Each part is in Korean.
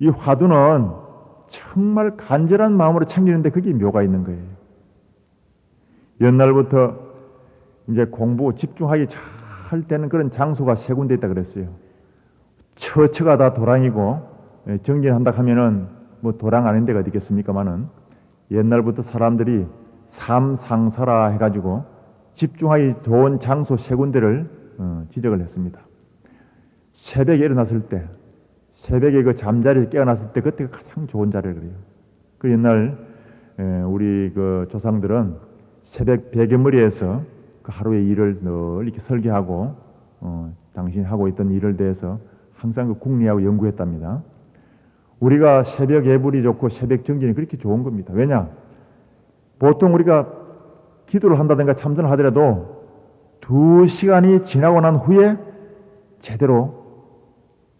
이 화두는 정말 간절한 마음으로 챙기는데 그게 묘가 있는 거예요. 옛날부터 이제 공부 집중하기 잘 되는 그런 장소가 세 군데 있다 그랬어요. 처처가 다 도랑이고 정진한다 하면은 뭐 도랑 아닌 데가 어디 있겠습니까마는 옛날부터 사람들이 삼상사라 해가지고 집중하기 좋은 장소 세 군데를 지적을 했습니다. 새벽에 일어났을 때, 새벽에 그 잠자리에서 깨어났을 때 그때가 가장 좋은 자리를 그래요. 그 옛날 우리 그 조상들은 새벽 베개머리에서 그 하루의 일을 늘 이렇게 설계하고 당신이 하고 있던 일을 대해서 항상 그 궁리하고 연구했답니다. 우리가 새벽 예불이 좋고 새벽 정진이 그렇게 좋은 겁니다. 왜냐? 보통 우리가 기도를 한다든가 참선을 하더라도 2시간이 지나고 난 후에 제대로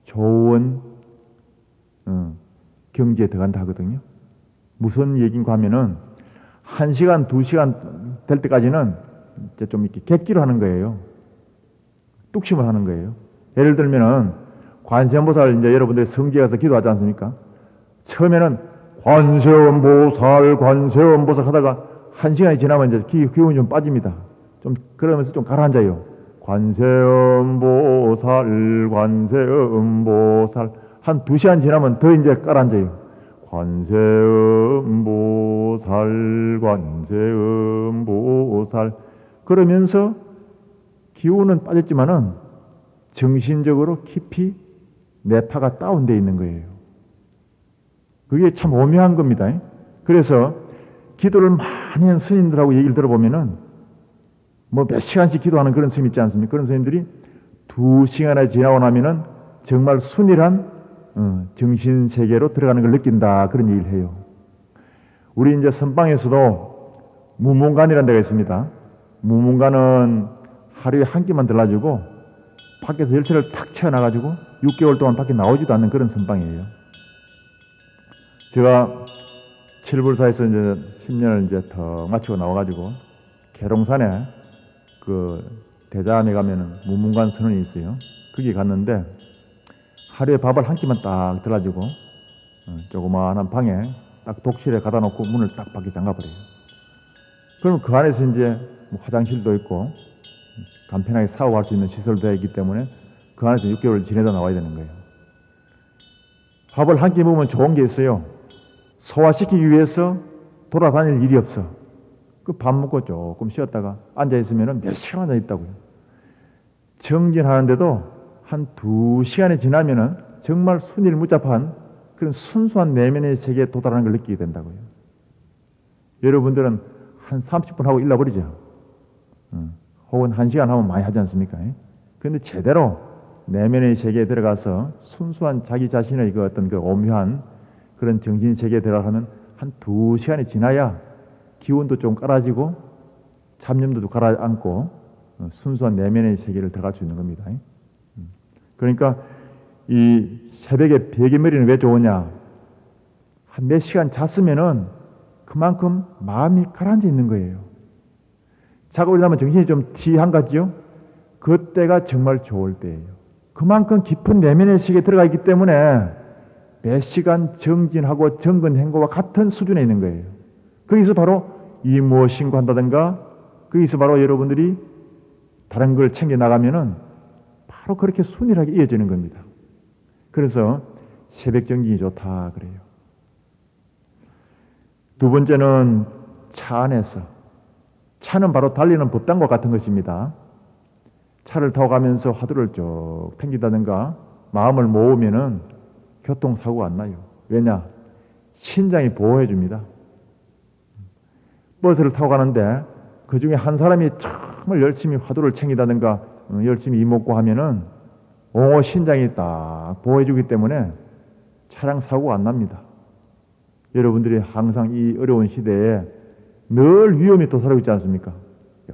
좋은 경지에 들어간다 하거든요. 무슨 얘기인가 하면은 1시간, 2시간 될 때까지는 이제 좀 이렇게 객기로 하는 거예요. 뚝심을 하는 거예요. 예를 들면은 관세음보살 이제 여러분들이 성지에 가서 기도하지 않습니까? 처음에는 관세음보살 하다가 1시간이 지나면 이제 기운이 좀 빠집니다. 좀 그러면서 좀 가라앉아요. 관세음보살 한 2시간 지나면 더 이제 가라앉아요. 관세음보살 그러면서 기운은 빠졌지만은 정신적으로 깊이 내파가 다운되어 있는 거예요. 그게 참 오묘한 겁니다. 그래서 기도를 많이 한 스님들하고 얘기를 들어보면은 뭐 몇 시간씩 기도하는 그런 스님 있지 않습니까? 그런 스님들이 2시간이 지나고 나면은 정말 순일한 정신세계로 들어가는 걸 느낀다. 그런 얘기를 해요. 우리 이제 선방에서도 무문관이라는 데가 있습니다. 무문관은 하루에 한 끼만 들라주고 밖에서 열쇠를 탁 채워놔가지고 6개월 동안 밖에 나오지도 않는 그런 선방이에요. 제가 칠불사에서 이제 10년을 이제 더 마치고 나와가지고 계룡산에 그 대자암에 가면은 무문관 선원이 있어요. 거기 갔는데 하루에 밥을 한 끼만 딱 들어가지고 조그마한 방에 딱 독실에 갖다 놓고 문을 딱 밖에 잠가버려요. 그럼 그 안에서 이제 뭐 화장실도 있고 간편하게 샤워할 수 있는 시설도 되어 있기 때문에 그 안에서 6개월을 지내다 나와야 되는 거예요. 밥을 한 끼 먹으면 좋은 게 있어요. 소화시키기 위해서 돌아다닐 일이 없어. 그 밥 먹고 조금 쉬었다가 앉아있으면 몇 시간 앉아있다고요. 정진하는데도 한 2시간이 지나면은 정말 순일무잡한 그런 순수한 내면의 세계에 도달하는 걸 느끼게 된다고요. 여러분들은 한 30분 하고 일러버리죠. 혹은 1시간 하면 많이 하지 않습니까? 그런데 제대로 내면의 세계에 들어가서 순수한 자기 자신의 그 어떤 그 오묘한 그런 정신 세계에 들어가면 한 2시간이 지나야 기운도 좀 깔아지고 잡념도 가라앉고 순수한 내면의 세계를 들어갈 수 있는 겁니다. 그러니까 이 새벽에 베개머리는 왜 좋으냐? 한 몇 시간 잤으면은 그만큼 마음이 가라앉아 있는 거예요. 자고 일어나면 정신이 좀 티한 거죠. 그때가 정말 좋을 때예요. 그만큼 깊은 내면의 세계에 들어가 있기 때문에 몇 시간 정진하고 정근 행거와 같은 수준에 있는 거예요. 거기서 바로 이 무엇인가 한다든가 거기서 바로 여러분들이 다른 걸 챙겨 나가면은 바로 그렇게 순일하게 이어지는 겁니다. 그래서 새벽 정진이 좋다 그래요. 두 번째는 차 안에서. 차는 바로 달리는 법당과 같은 것입니다. 차를 타고 가면서 화두를 쭉 팽긴다든가 마음을 모으면은 교통사고가 안 나요. 왜냐? 신장이 보호해 줍니다. 버스를 타고 가는데 그 중에 한 사람이 정말 열심히 화두를 챙기다든가 열심히 이목구 하면은 옹호 신장이 딱 보호해 주기 때문에 차량 사고가 안 납니다. 여러분들이 항상 이 어려운 시대에 늘 위험이 도사리고 있지 않습니까?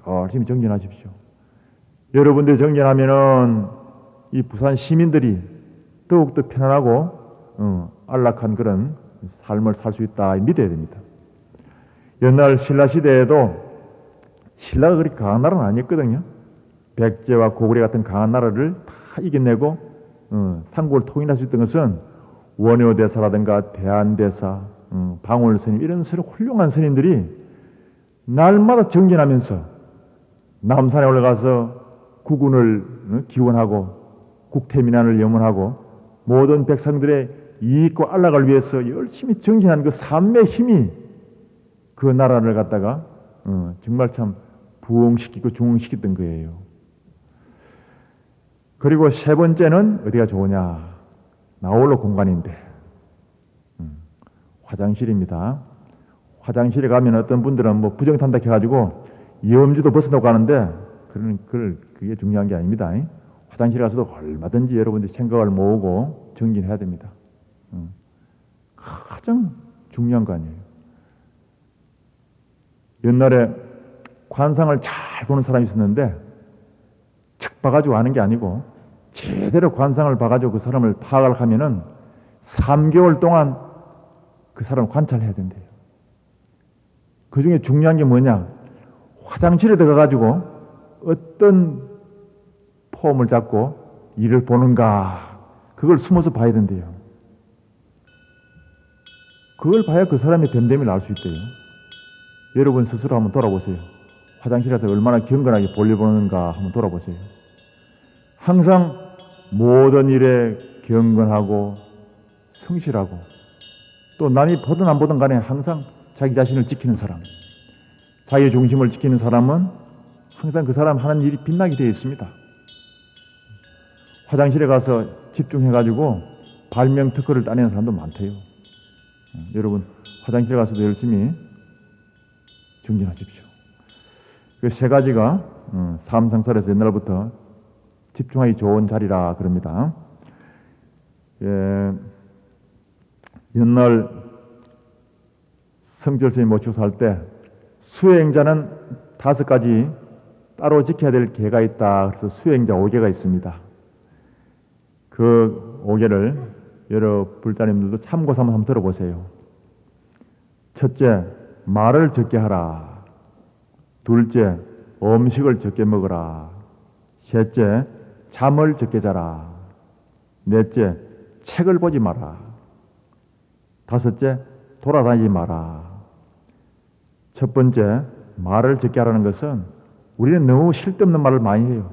열심히 정진하십시오. 여러분들이 정진하면은 이 부산 시민들이 더욱더 편안하고 안락한 그런 삶을 살 수 있다 믿어야 됩니다. 옛날 신라 시대에도 신라가 그렇게 강한 나라는 아니었거든요. 백제와 고구려 같은 강한 나라를 다 이겨내고 삼국을 통일할 수 있던 것은 원효대사라든가 대한대사, 방울스님 이런 훌륭한 스님들이 날마다 정진하면서 남산에 올라가서 국운을 기원하고 국태민안을 염원하고 모든 백성들의 이익과 안락을 위해서 열심히 정진한 그 삶의 힘이 그 나라를 갖다가 정말 참 부흥시키고 중흥시켰던 거예요. 그리고 세 번째는 어디가 좋으냐? 나홀로 공간인데 화장실입니다. 화장실에 가면 어떤 분들은 뭐 부정탄다 해가지고 염지도 벗어놓고 가는데 그게 중요한 게 아닙니다. 화장실에 가서도 얼마든지 여러분들이 생각을 모으고 정진해야 됩니다. 가장 중요한 거 아니에요. 옛날에 관상을 잘 보는 사람이 있었는데 척 봐가지고 아는 게 아니고 제대로 관상을 봐가지고 그 사람을 파악을 하면은 3개월 동안 그 사람을 관찰해야 된대요. 그 중에 중요한 게 뭐냐? 화장실에 들어가가지고 어떤 폼을 잡고 이를 보는가, 그걸 숨어서 봐야 된대요. 그걸 봐야 그 사람의 됨됨이를 알 수 있대요. 여러분 스스로 한번 돌아보세요. 화장실에서 얼마나 경건하게 볼일 보는가 한번 돌아보세요. 항상 모든 일에 경건하고 성실하고 또 남이 보든 안 보든 간에 항상 자기 자신을 지키는 사람, 자기 중심을 지키는 사람은 항상 그 사람 하는 일이 빛나게 되어 있습니다. 화장실에 가서 집중해가지고 발명 특허를 따내는 사람도 많대요. 여러분 화장실에 가서도 열심히 정진하십시오. 그 세 가지가 삼상설에서 옛날부터 집중하기 좋은 자리라 그럽니다. 옛날 성철 스님 모시고 살 때 수행자는 5가지 따로 지켜야 될 계가 있다. 그래서 수행자 5계가 있습니다. 그 5계를 여러 불자님들도 참고 삼아서 한번 들어보세요. 첫째, 말을 적게 하라. 둘째, 음식을 적게 먹어라. 셋째, 잠을 적게 자라. 넷째, 책을 보지 마라. 다섯째, 돌아다니지 마라. 첫 번째, 말을 적게 하라는 것은 우리는 너무 쓸데없는 말을 많이 해요.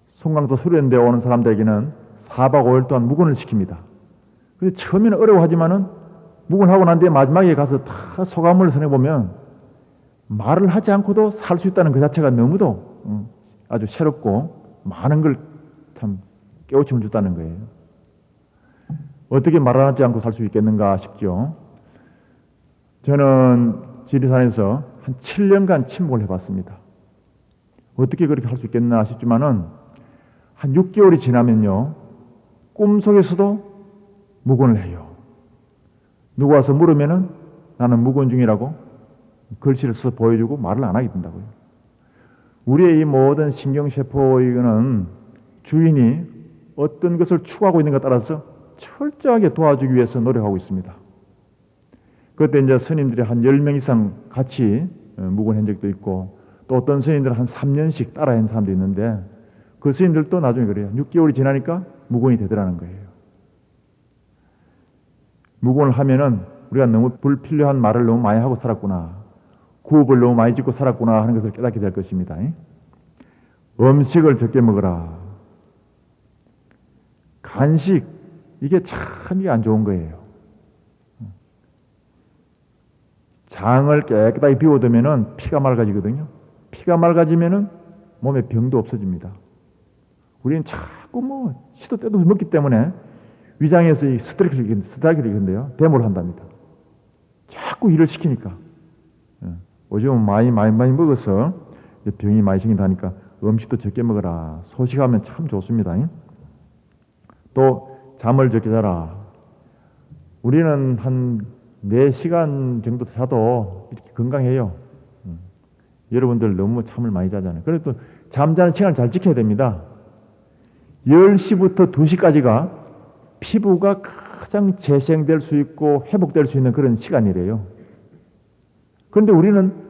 송강서 수련대에 오는 사람들에게는 4박 5일 동안 묵언을 시킵니다. 근데 처음에는 어려워하지만은 묵언하고 난 뒤에 마지막에 가서 다 소감을 전해보면 말을 하지 않고도 살 수 있다는 그 자체가 너무도 아주 새롭고 많은 걸 참 깨우침을 줬다는 거예요. 어떻게 말하지 않고 살 수 있겠는가 싶죠. 저는 지리산에서 한 7년간 침묵을 해봤습니다. 어떻게 그렇게 할 수 있겠나 싶지만은 한 6개월이 지나면요, 꿈속에서도 묵언을 해요. 누구 와서 물으면은 나는 묵언 중이라고 글씨를 써서 보여주고 말을 안 하게 된다고요. 우리의 이 모든 신경세포는 주인이 어떤 것을 추구하고 있는가 따라서 철저하게 도와주기 위해서 노력하고 있습니다. 그때 이제 스님들이 한 10명 이상 같이 묵언한 적도 있고 또 어떤 스님들은 한 3년씩 따라한 사람도 있는데 그 스님들도 나중에 그래요. 6개월이 지나니까 묵언이 되더라는 거예요. 묵언을 하면은 우리가 너무 불필요한 말을 너무 많이 하고 살았구나. 구업을 너무 많이 짓고 살았구나 하는 것을 깨닫게 될 것입니다. 음식을 적게 먹어라. 간식, 이게 참 이게 안 좋은 거예요. 장을 깨끗하게 비워두면은 피가 맑아지거든요. 피가 맑아지면은 몸에 병도 없어집니다. 우리는 자꾸 뭐 시도 때도 먹기 때문에 위장에서 이 스트라이크인데요, 데모를 한답니다. 자꾸 일을 시키니까. 요즘은 많이 먹어서 병이 많이 생긴다니까 음식도 적게 먹어라. 소식하면 참 좋습니다. 또 잠을 적게 자라. 우리는 한 4시간 정도 자도 이렇게 건강해요. 여러분들 너무 잠을 많이 자잖아요. 그래도 잠자는 시간을 잘 지켜야 됩니다. 10시부터 2시까지가 피부가 가장 재생될 수 있고 회복될 수 있는 그런 시간이래요. 그런데 우리는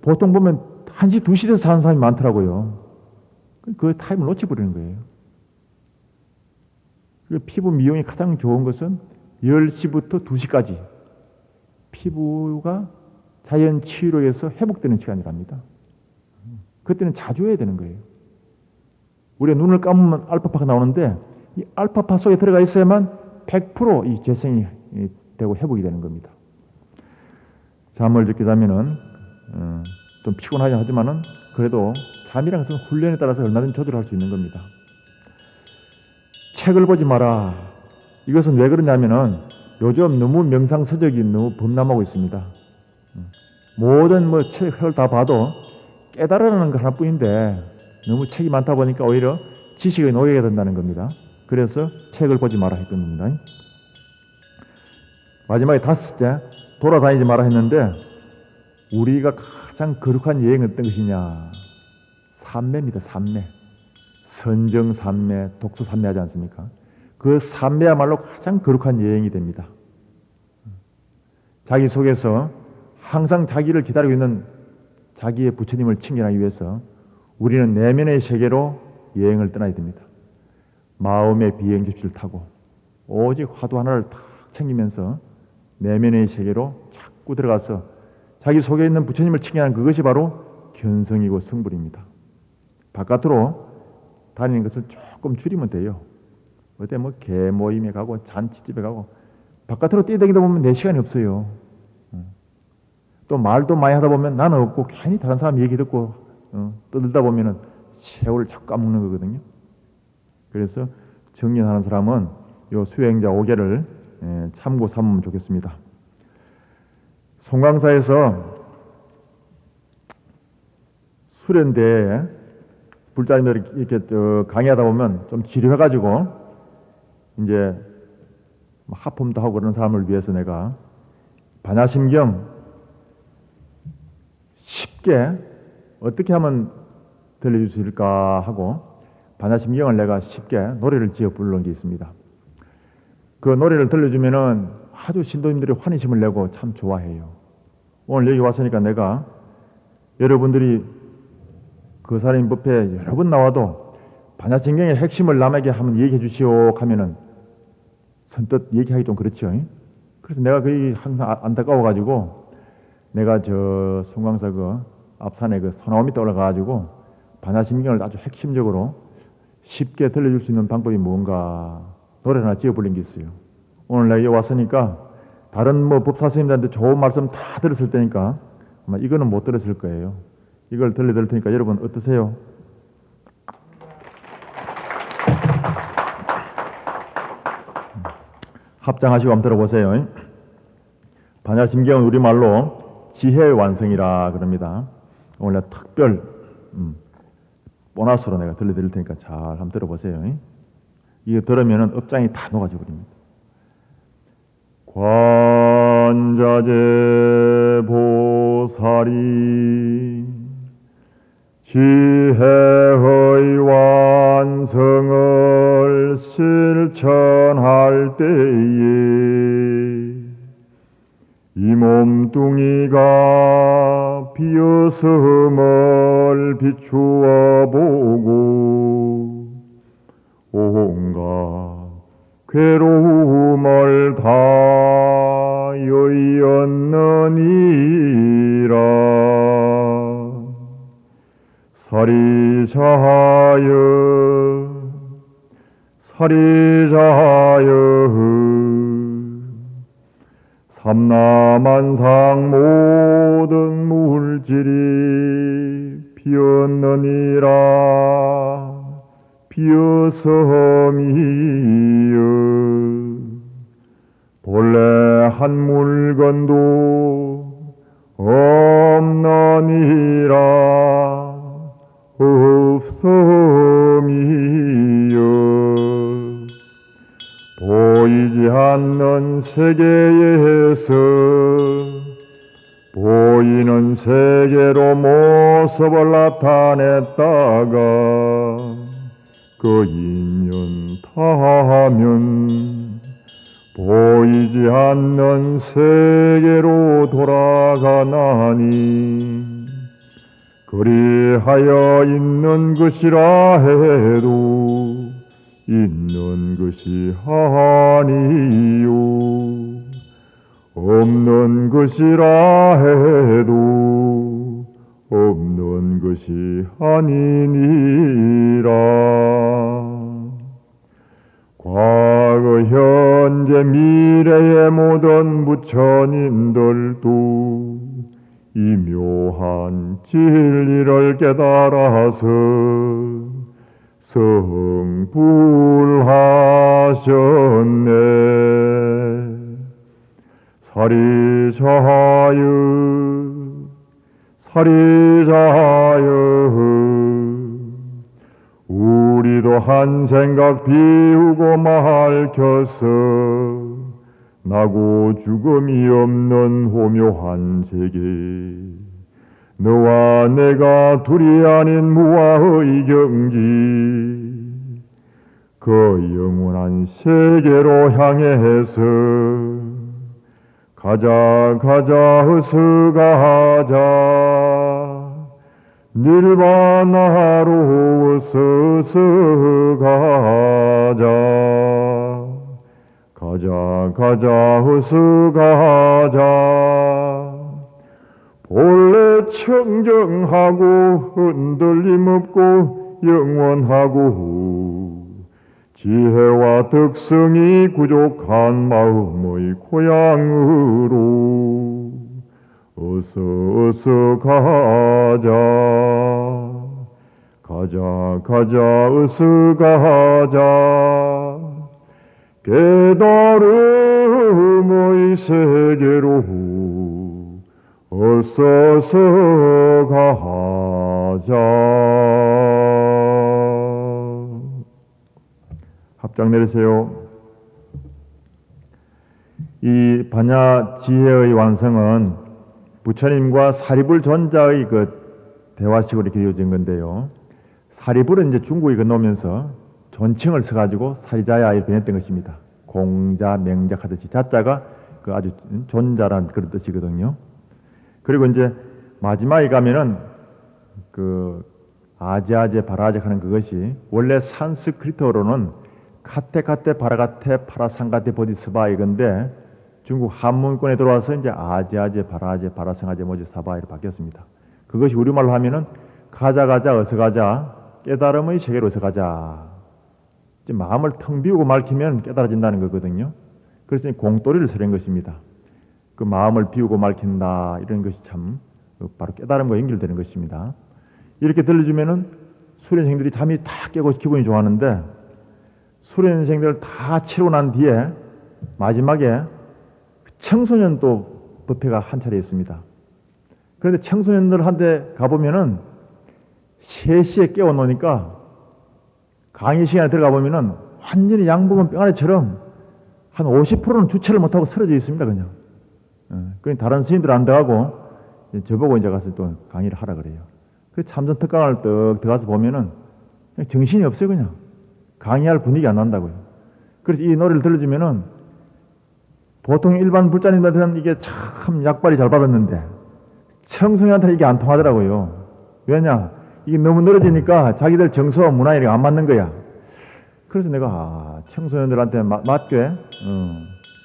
보통 보면 1시, 2시 돼서 자는 사람이 많더라고요. 그 타임을 놓쳐버리는 거예요. 피부 미용이 가장 좋은 것은 10시부터 2시까지 피부가 자연 치유로에서 회복되는 시간이랍니다. 그때는 자주 해야 되는 거예요. 우리가 눈을 감으면 알파파가 나오는데 이 알파파 속에 들어가 있어야만 100%이 재생이 되고 회복이 되는 겁니다. 잠을 적게 자면은 좀 피곤하긴 하지만은 그래도 잠이란 것은 훈련에 따라서 얼마든지 조절할 수 있는 겁니다. 책을 보지 마라. 이것은 왜 그러냐면은 요즘 너무 명상 서적이 너무 범람하고 있습니다. 모든 책을 다 봐도 깨달으라는 거 하나뿐인데 너무 책이 많다 보니까 오히려 지식의 노예가 된다는 겁니다. 그래서 책을 보지 마라 했던 겁니다. 마지막에 5째 돌아다니지 마라 했는데 우리가 가장 거룩한 여행은 어떤 것이냐? 삼매입니다. 삼매. 선정 삼매, 독수 삼매 하지 않습니까? 그 삼매야말로 가장 거룩한 여행이 됩니다. 자기 속에서 항상 자기를 기다리고 있는 자기의 부처님을 친견하기 위해서 우리는 내면의 세계로 여행을 떠나야 됩니다. 마음의 비행 접시를 타고 오직 화두 하나를 탁 챙기면서 내면의 세계로 자꾸 들어가서 자기 속에 있는 부처님을 친견하는 그것이 바로 견성이고 성불입니다. 바깥으로 다니는 것을 조금 줄이면 돼요. 어때 개 모임에 가고 잔치집에 가고 바깥으로 뛰어다니다 보면 내 시간이 없어요. 또 말도 많이 하다 보면 나는 없고 괜히 다른 사람 얘기 듣고 떠들다 보면은 세월을 자꾸 까먹는 거거든요. 그래서 정리하는 사람은 요 수행자 5개를 참고 삼으면 좋겠습니다. 송광사에서 수련대에 불자님들이 이렇게 강의하다 보면 좀 지루해가지고 이제 하품도 하고 그런 사람을 위해서 내가 반야심경 쉽게 어떻게 하면 들려줄 수 있을까 하고 반야심경을 내가 쉽게 노래를 지어 부르는 게 있습니다. 그 노래를 들려주면은 아주 신도님들이 환희심을 내고 참 좋아해요. 오늘 여기 왔으니까 내가 여러분들이 거사님 법회 여러 번 나와도 반야심경의 핵심을 남에게 한번 얘기해 주시오 하면은 선뜻 얘기하기 좀 그렇죠. 그래서 내가 그게 항상 안타까워가지고 내가 저 송광사 그 앞산에 그 소나무 밑에 올라가가지고 반야심경을 아주 핵심적으로 쉽게 들려줄 수 있는 방법이 뭔가 노래 하나 지어 불린 게 있어요. 오늘 내가 여기 왔으니까 다른 법사 선생님들한테 좋은 말씀 다 들었을 테니까 아마 이거는 못 들었을 거예요. 이걸 들려드릴 테니까 여러분 어떠세요? 합장하시고 한번 들어보세요. 반야심경은 우리말로 지혜의 완성이라 그럽니다. 오늘 특별 보너스로 내가 들려드릴 테니까 잘 한번 들어보세요. 이거 들으면 업장이 다 녹아져 버립니다. 관자재 보살이 지혜의 완성을 실천할 때에 이 몸뚱이가 비었음을 비추어 보고 온갖 괴로움을 다 여의었느니라. 사리자하여 삼라만상 모든 물질이 비었느니라. 비었음이여 본래 한 물건도 없느니라. 없음이여 보이지 않는 세계에서 보이는 세계로 모습을 나타냈다가 그 인연 다하면 보이지 않는 세계로 돌아가나니 그리하여 있는 것이라 해도 있는 것이 아니요 없는 것이라 해도 없는 것이 아니니라. 과거 현재 미래의 모든 부처님들도 이 묘한 진리를 깨달아서 성불하셨네. 사리자하여 우리도 한 생각 비우고 맑혀서 나고 죽음이 없는 호묘한 세계 너와 내가 둘이 아닌 무아의 경지 그 영원한 세계로 향해서 가자 어서 가자 니르바나로 어서 가자 어서 가자 본래 청정하고 흔들림 없고 영원하고 지혜와 덕성이 부족한 마음의 고향으로 어서 가자 어서 가자 깨달음의 세계로 어서 가자. 합장 내리세요. 이 반야 지혜의 완성은 부처님과 사리불 존자의 그 대화식으로 이렇게 이어진 건데요. 사리불은 이제 중국에 건너오면서 존칭을 써가지고 사리자야 이렇게 변했던 것입니다. 공자, 명작 하듯이 자자가 그 아주 존자라는 그런 뜻이거든요. 그리고 이제 마지막에 가면은 그 아제아제 바라제 하는 그것이 원래 산스크리트어로는 카테카테 바라가테 파라상가테 보디스바 이건데 중국 한문권에 들어와서 이제 아제아제 바라제 바라상가제 모지 사바이로 바뀌었습니다. 그것이 우리말로 하면은 가자 어서 가자 깨달음의 세계로 어서 가자. 이제 마음을 텅 비우고 맑히면 깨달아진다는 거거든요. 그래서 공돌이를 서린 것입니다. 그 마음을 비우고 맑힌다 이런 것이 참 바로 깨달음과 연결되는 것입니다. 이렇게 들려주면은 수련생들이 잠이 다 깨고 기분이 좋았는데 수련생들 다 치르고 난 뒤에 마지막에 청소년 또 법회가 한 차례 있습니다. 그런데 청소년들한테 가보면은 3시에 깨워놓으니까 강의 시간에 들어가 보면은 완전히 양복은 병아리처럼 한 50%는 주체를 못하고 쓰러져 있습니다. 그냥. 그 다른 스님들 안 들어가고 저보고 이제 가서 또 강의를 하라 그래요. 그 참전 특강을 떡 들어가서 보면은 그냥 정신이 없어요. 그냥 강의할 분위기 안 난다고요. 그래서 이 노래를 들려주면은 보통 일반 불자님들한테는 이게 참 약발이 잘 받았는데 청소년한테는 이게 안 통하더라고요. 왜냐? 이게 너무 늘어지니까 자기들 정서와 문화에 안 맞는 거야. 그래서 내가 청소년들한테 맞게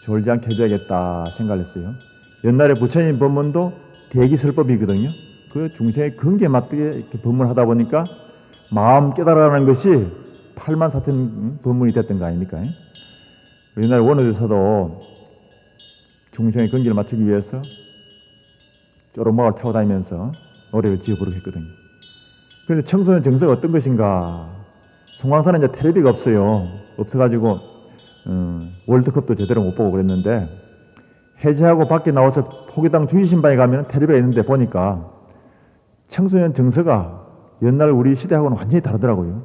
졸지 않게 해줘야겠다 생각을 했어요. 옛날에 부처님 법문도 대기설법이거든요. 그 중생의 근기에 맞게 이렇게 법문을 하다 보니까 마음 깨달아라는 것이 84,000 법문이 됐던 거 아닙니까? 옛날에 원어대사도 중생의 근기를 맞추기 위해서 쪼르막을 타고 다니면서 노래를 지어 부르고 했거든요. 그런데 청소년 정서가 어떤 것인가? 송광산은 이제 텔레비가 없어가지고 월드컵도 제대로 못 보고 그랬는데 해제하고 밖에 나와서 포교당 주의신방에 가면 텔레비가 있는데 보니까 청소년 정서가 옛날 우리 시대하고는 완전히 다르더라고요.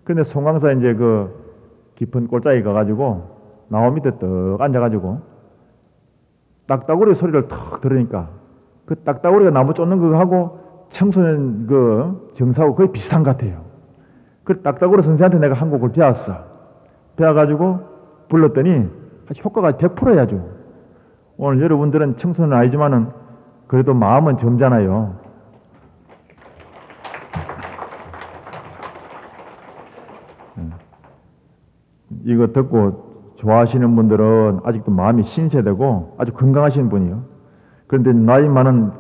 그런데 송광사 이제 그 깊은 골짜기 가가지고 나무 밑에 떡 앉아가지고 딱따구리 소리를 턱 들으니까 그 딱따구리가 나무 쫓는 그거 하고 청소년 그 정서하고 거의 비슷한 것 같아요. 그 딱따구리 선생한테 내가 한 곡을 배웠어. 배워가지고 불렀더니 효과가 100%야죠. 오늘 여러분들은 청소년 아니지만은 그래도 마음은 젊잖아요. 이거 듣고 좋아하시는 분들은 아직도 마음이 신세되고 아주 건강하신 분이요. 그런데 나이 많은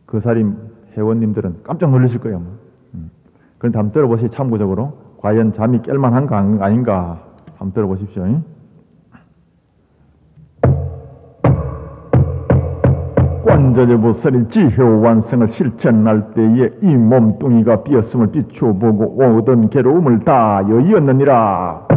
그 사림 회원님들은 깜짝 놀라실 거예요. 그런데 한번 들어보세요. 참고적으로 과연 잠이 깰만한가 아닌가 한번 들어보십시오. 관자재보살이 지효 완성을 실천할 때에 이 몸뚱이가 비었음을 비춰보고 오던 괴로움을 다 여의었느니라.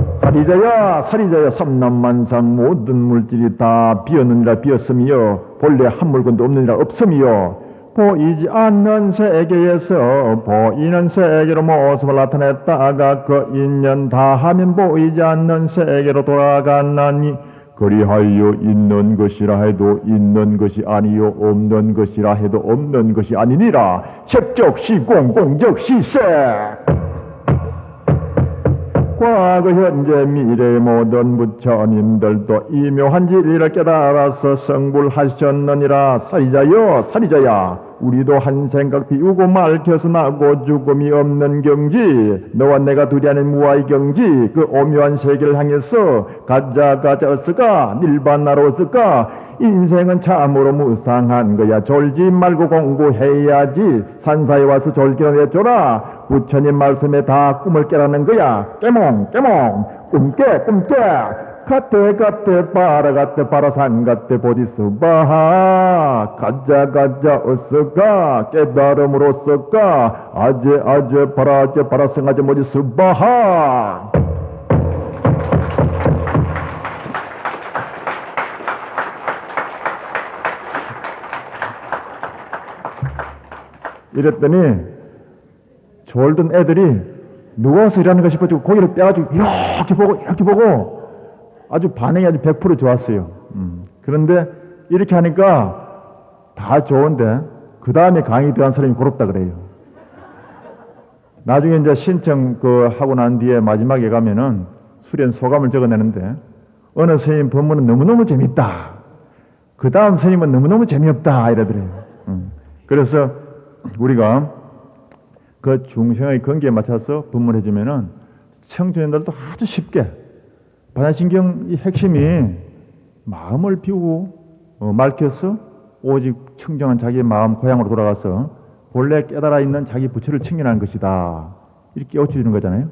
사리자야 사리자야 삼남만상 모든 물질이 다 비었느니라 비었음이여 본래 한 물건도 없느니라 없음이여 보이지 않는 세계에서 보이는 세계로 모습을 나타냈다가 그 인연 다하면 보이지 않는 세계로 돌아갔나니 그리하여 있는 것이라 해도 있는 것이 아니요 없는 것이라 해도 없는 것이 아니니라. 색적시공 공적시세. 과거 현재 미래 모든 부처님들도 이 묘한 진리를 깨달아서 성불하셨느니라. 사리자여 사리자야 우리도 한 생각 비우고 맑혀서 나고 죽음이 없는 경지 너와 내가 둘이 아닌 무아의 경지 그 오묘한 세계를 향해서 가자 어서가 nirvana로 어서가 인생은 참으로 무상한 거야. 졸지 말고 공부해야지. 산사에 와서 졸기는 해줘라. 부처님 말씀에 다 꿈을 깨라는 거야. 깨몽 꿈깨 가테 바라 산가테 보디스바하 가자 어서가 깨달음으로서가 아제 바라 성아제 모디스바하. 이랬더니 졸던 애들이 누워서 일하는가 싶어지고 고개를 빼가지고 이렇게 보고 아주 반응이 아주 100% 좋았어요. 그런데 이렇게 하니까 다 좋은데 그 다음에 강의 들어간 사람이 고롭다 그래요. 나중에 이제 신청 하고 난 뒤에 마지막에 가면은 수련 소감을 적어내는데 어느 선생님 법문은 너무너무 재밌다. 그 다음 선생님은 너무너무 재미없다 이러더래요. 그래서 우리가 그 중생의 건기에 맞춰서 법문해 주면은 청소년들도 아주 쉽게 반야신경의 핵심이 마음을 비우고 맑혀서 오직 청정한 자기의 마음 고향으로 돌아가서 본래 깨달아 있는 자기 부처를 청년하는 것이다. 이렇게 깨우쳐주는 거잖아요.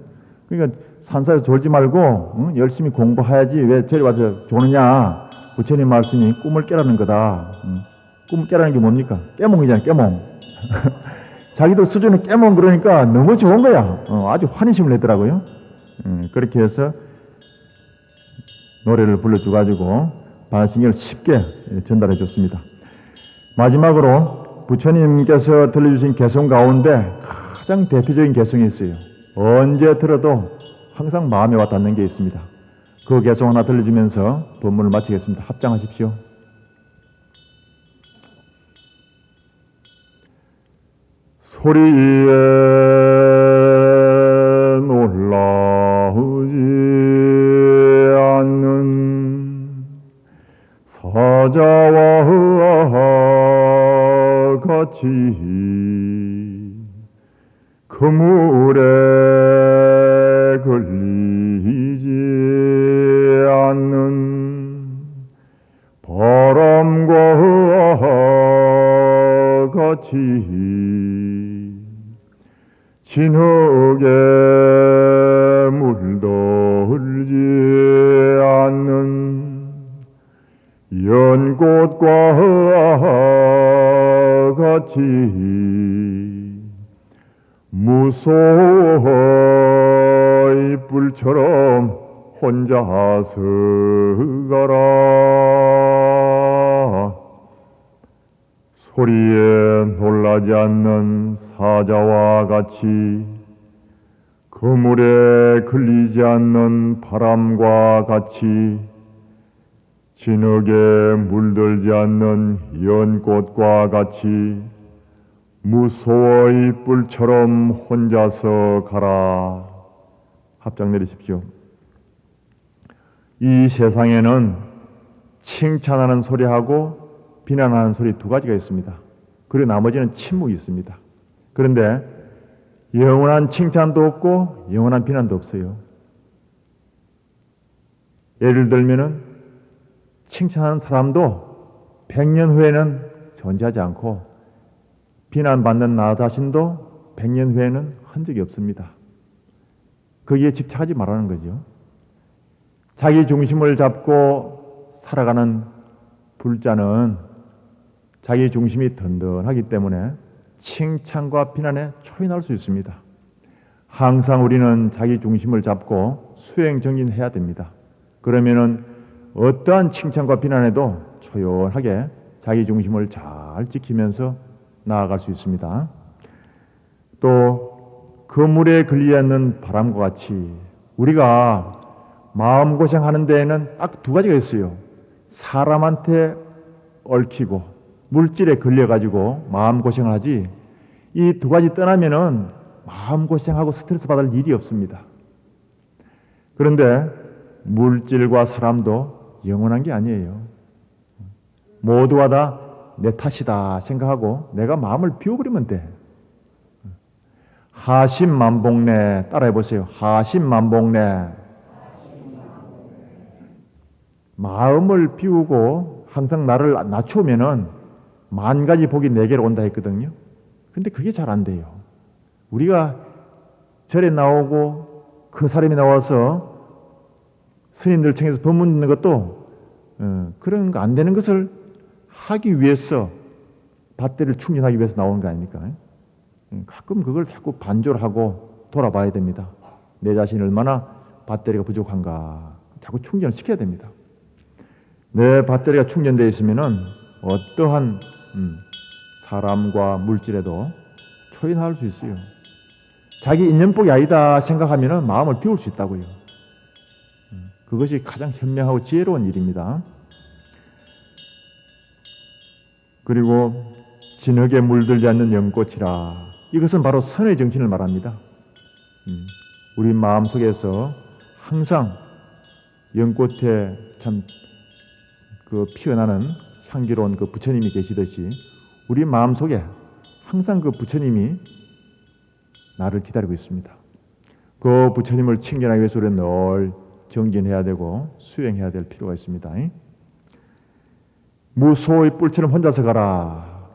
그러니까 산사에서 졸지 말고 열심히 공부해야지 왜 저리 와서 조느냐. 부처님 말씀이 꿈을 깨라는 거다. 꿈을 깨라는 게 뭡니까? 깨몽이잖아요. 깨몽. 자기도 수준은 깨몽 그러니까 너무 좋은 거야. 아주 환희심을 내더라고요. 그렇게 해서 노래를 불러줘가지고 반야신경을 쉽게 전달해 줬습니다. 마지막으로 부처님께서 들려주신 개송 가운데 가장 대표적인 개송이 있어요. 언제 들어도 항상 마음에 와 닿는 게 있습니다. 그 개송 하나 들려주면서 법문을 마치겠습니다. 합장하십시오. 소리에 놀라우지 않는 사자와 같이 그물에 걸리지 않는 바람과 같이 진흙에 물들지 않는 연꽃과 같이 무소의 뿔처럼 혼자서 가라. 소리에 놀라지 않는 사자와 같이 그물에 걸리지 않는 바람과 같이 진흙에 물들지 않는 연꽃과 같이 무소의 뿔처럼 혼자서 가라. 합장 내리십시오. 이 세상에는 칭찬하는 소리하고 비난하는 소리 두 가지가 있습니다. 그리고 나머지는 침묵이 있습니다. 그런데 영원한 칭찬도 없고 영원한 비난도 없어요. 예를 들면은 칭찬하는 사람도 100년 후에는 존재하지 않고 비난받는 나 자신도 100년 후에는 흔적이 없습니다. 거기에 집착하지 말라는 거죠. 자기 중심을 잡고 살아가는 불자는 자기 중심이 든든하기 때문에 칭찬과 비난에 초인할 수 있습니다. 항상 우리는 자기 중심을 잡고 수행 정진해야 됩니다. 그러면은 어떠한 칭찬과 비난에도 초연하게 자기 중심을 잘 지키면서 나아갈 수 있습니다. 또 그물에 걸리지 않는 바람과 같이 우리가 마음고생하는 데에는 딱 두 가지가 있어요. 사람한테 얽히고 물질에 걸려가지고 마음고생을 하지, 이 두 가지 떠나면은 마음고생하고 스트레스 받을 일이 없습니다. 그런데 물질과 사람도 영원한 게 아니에요. 모두가 다 내 탓이다 생각하고 내가 마음을 비워버리면 돼. 하심만복래 따라해 보세요. 하심만복래. 마음을 비우고 항상 나를 낮추면은 만 가지 복이 내게로 온다 했거든요. 근데 그게 잘 안 돼요. 우리가 절에 나오고 그 사람이 나와서 스님들 청에서 법문 듣는 것도 그런 거 안 되는 것을 하기 위해서 밧데리를 충전하기 위해서 나오는 거 아닙니까? 가끔 그걸 자꾸 반조하고 돌아봐야 됩니다. 내 자신이 얼마나 밧데리가 부족한가 자꾸 충전을 시켜야 됩니다. 내 밧데리가 충전되어 있으면은 어떠한 사람과 물질에도 초인할 수 있어요. 자기 인연복이 아니다 생각하면은 마음을 비울 수 있다고요. 그것이 가장 현명하고 지혜로운 일입니다. 그리고 진흙에 물들지 않는 연꽃이라, 이것은 바로 선의 정신을 말합니다. 우리 마음속에서 항상 연꽃에 참 그 피어나는 향기로운 그 부처님이 계시듯이 우리 마음속에 항상 그 부처님이 나를 기다리고 있습니다. 그 부처님을 친견하기 위해서 우리는 늘 정진해야 되고 수행해야 될 필요가 있습니다. 무소의 뿔처럼 혼자서 가라.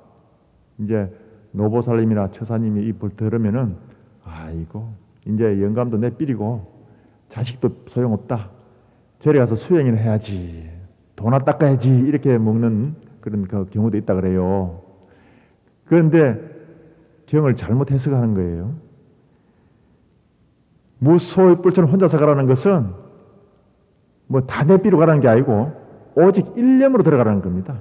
이제 노보살님이나 처사님이 이 볼 들으면은 아이고 이제 영감도 내삘이고 자식도 소용없다. 절에 가서 수행을 해야지. 도나 닦아야지. 이렇게 먹는 그런 그 경우도 있다 그래요. 그런데 경을 잘못 해석하는 거예요. 무소의 뿔처럼 혼자서 가라는 것은 뭐 다 내삐로 가라는 게 아니고 오직 일념으로 들어가라는 겁니다.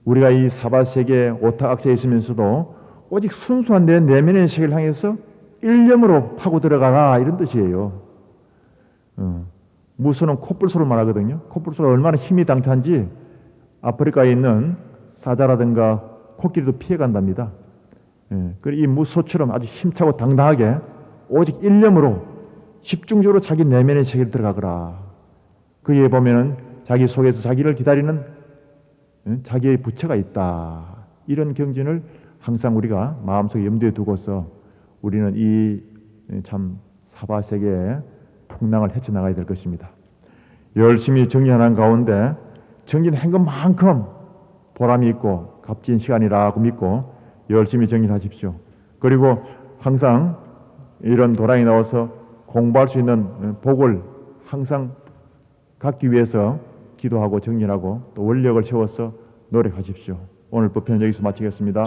우리가 이 사바세계 오탁악세에 있으면서도 오직 순수한 내 내면의 세계를 향해서 일념으로 파고 들어가라, 이런 뜻이에요. 무소는 콧불소를 말하거든요. 콧불소가 얼마나 힘이 당찬지 아프리카에 있는 사자라든가 코끼리도 피해간답니다. 그리고 이 무소처럼 아주 힘차고 당당하게 오직 일념으로 집중적으로 자기 내면의 세계를 들어가거라. 거기에 보면은 자기 속에서 자기를 기다리는 자기의 부처가 있다. 이런 경전을 항상 우리가 마음속에 염두에 두고서 우리는 이 참 사바세계의 풍랑을 헤쳐나가야 될 것입니다. 열심히 정진하는 가운데 정진한 것만큼 보람이 있고 값진 시간이라고 믿고 열심히 정진하십시오. 그리고 항상 이런 도량에 나와서 공부할 수 있는 복을 항상 갖기 위해서 기도하고 정진하고 또 원력을 세워서 노력하십시오. 오늘 법회는 여기서 마치겠습니다.